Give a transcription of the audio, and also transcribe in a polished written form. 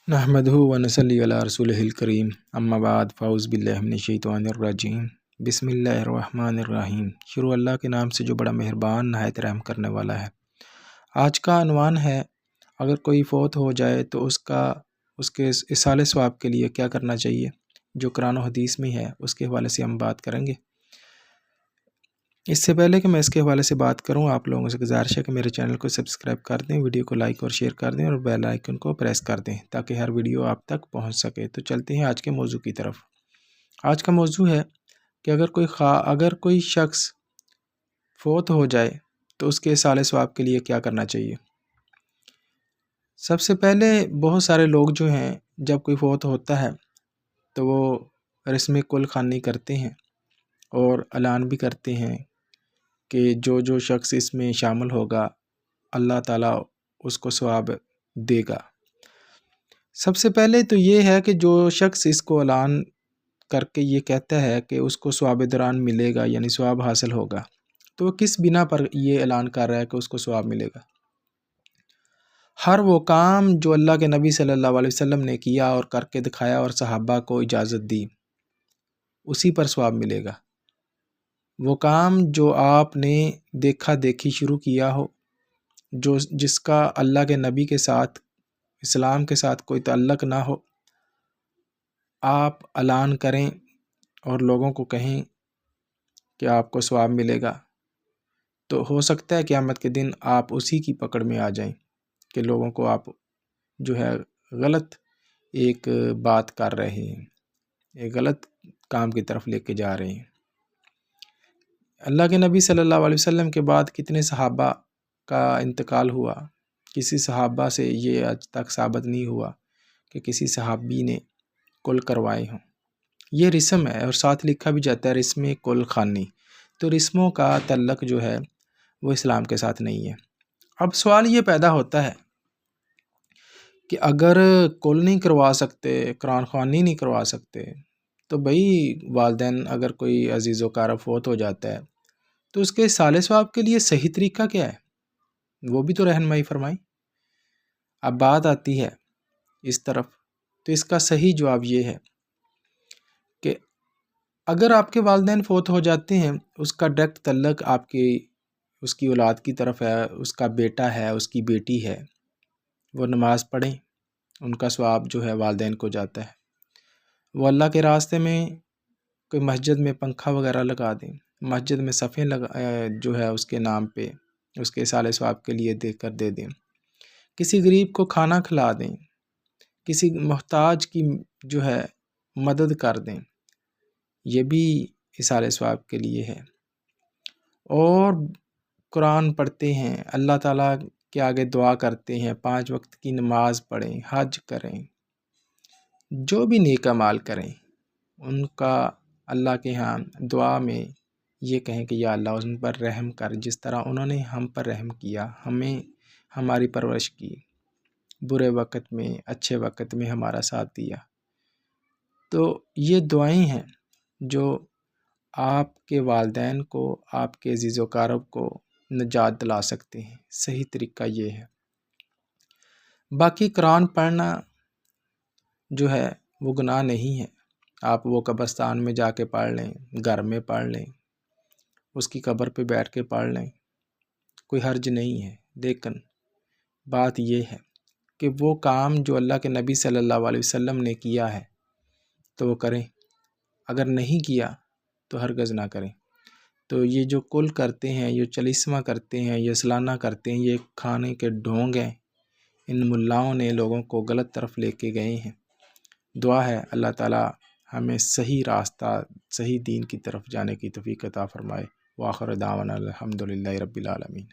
نحمدہ و نصلی علی رسولہ الکریم اما بعد فاعوذ باللہ من الشیطان الرجیم بسم اللہ الرحمن الرحیم۔ شروع اللہ کے نام سے جو بڑا مہربان نہایت رحم کرنے والا ہے۔ آج کا عنوان ہے اگر کوئی فوت ہو جائے تو اس کے اصالہ ثواب کے لیے کیا کرنا چاہیے، جو قرآن و حدیث میں ہے اس کے حوالے سے ہم بات کریں گے۔ اس سے پہلے کہ میں اس کے حوالے سے بات کروں، آپ لوگوں سے گزارش ہے کہ میرے چینل کو سبسکرائب کر دیں، ویڈیو کو لائک اور شیئر کر دیں اور بیل آئیکن کو پریس کر دیں تاکہ ہر ویڈیو آپ تک پہنچ سکے۔ تو چلتے ہیں آج کے موضوع کی طرف۔ آج کا موضوع ہے کہ اگر کوئی شخص فوت ہو جائے تو اس کے اصالہ ثواب کے لیے کیا کرنا چاہیے۔ سب سے پہلے بہت سارے لوگ جو ہیں جب کوئی فوت ہوتا ہے تو وہ رسم کل خوانی کرتے ہیں اور اعلان بھی کرتے ہیں کہ جو شخص اس میں شامل ہوگا اللہ تعالیٰ اس کو ثواب دے گا۔ سب سے پہلے تو یہ ہے کہ جو شخص اس کو اعلان کر کے یہ کہتا ہے کہ اس کو ثواب دوران ملے گا، یعنی ثواب حاصل ہوگا، تو وہ کس بنا پر یہ اعلان کر رہا ہے کہ اس کو ثواب ملے گا۔ ہر وہ کام جو اللہ کے نبی صلی اللہ علیہ وسلم نے کیا اور کر کے دکھایا اور صحابہ کو اجازت دی، اسی پر ثواب ملے گا۔ وہ کام جو آپ نے دیکھا دیکھی شروع کیا ہو، جس کا اللہ کے نبی کے ساتھ، اسلام کے ساتھ کوئی تعلق نہ ہو، آپ اعلان کریں اور لوگوں کو کہیں کہ آپ کو ثواب ملے گا، تو ہو سکتا ہے قیامت کے دن آپ اسی کی پکڑ میں آ جائیں کہ لوگوں کو آپ جو ہے غلط ایک بات کر رہے ہیں، ایک غلط کام کی طرف لے کے جا رہے ہیں۔ اللہ کے نبی صلی اللہ علیہ وسلم کے بعد کتنے صحابہ کا انتقال ہوا، کسی صحابہ سے یہ آج تک ثابت نہیں ہوا کہ کسی صحابی نے کل کروائے ہوں۔ یہ رسم ہے اور ساتھ لکھا بھی جاتا ہے رسم کل خوانی، تو رسموں کا تعلق جو ہے وہ اسلام کے ساتھ نہیں ہے۔ اب سوال یہ پیدا ہوتا ہے کہ اگر کل نہیں کروا سکتے، قرآن خوانی نہیں کروا سکتے، تو بھئی والدین اگر کوئی عزیز و اقارب فوت ہو جاتا ہے تو اس کے اصالہ ثواب کے لیے صحیح طریقہ کیا ہے، وہ بھی تو رہنمائی فرمائیں۔ اب بات آتی ہے اس طرف، تو اس کا صحیح جواب یہ ہے کہ اگر آپ کے والدین فوت ہو جاتے ہیں، اس کا ڈائریکٹ تعلق اس کی اولاد کی طرف ہے، اس کا بیٹا ہے، اس کی بیٹی ہے، وہ نماز پڑھیں، ان کا ثواب جو ہے والدین کو جاتا ہے۔ وہ اللہ کے راستے میں کوئی مسجد میں پنکھا وغیرہ لگا دیں، مسجد میں صفیں جو ہے اس کے نام پہ اس کے اصالہ ثواب کے لیے دے دیں، کسی غریب کو کھانا کھلا دیں، کسی محتاج کی جو ہے مدد کر دیں، یہ بھی اصالہ ثواب کے لیے ہے۔ اور قرآن پڑھتے ہیں، اللہ تعالیٰ کے آگے دعا کرتے ہیں، 5 وقت کی نماز پڑھیں، حج کریں، جو بھی نیک اعمال کریں، ان کا اللہ کے ہاں دعا میں یہ کہیں کہ یا اللہ ان پر رحم کر، جس طرح انہوں نے ہم پر رحم کیا، ہمیں ہماری پرورش کی، برے وقت میں اچھے وقت میں ہمارا ساتھ دیا۔ تو یہ دعائیں ہیں جو آپ کے والدین کو، آپ کے عزیز و اقارب کو نجات دلا سکتے ہیں۔ صحیح طریقہ یہ ہے۔ باقی قرآن پڑھنا جو ہے وہ گناہ نہیں ہے، آپ وہ قبرستان میں جا کے پڑھ لیں، گھر میں پڑھ لیں، اس کی قبر پہ بیٹھ کے پڑھ لیں، کوئی حرج نہیں ہے۔ لیکن بات یہ ہے کہ وہ کام جو اللہ کے نبی صلی اللہ علیہ وسلم نے کیا ہے تو وہ کریں، اگر نہیں کیا تو ہرگز نہ کریں۔ تو یہ جو کل کرتے ہیں، یہ چالیسواں کرتے ہیں، یہ سالانہ کرتے ہیں، یہ کھانے کے ڈھونگ ہیں، ان ملاؤں نے لوگوں کو غلط طرف لے کے گئے ہیں۔ دعا ہے اللہ تعالیٰ ہمیں صحیح راستہ، صحیح دین کی طرف جانے کی توفیق عطا فرمائے۔ وآخر دعوانا الحمدللہ رب العالمین۔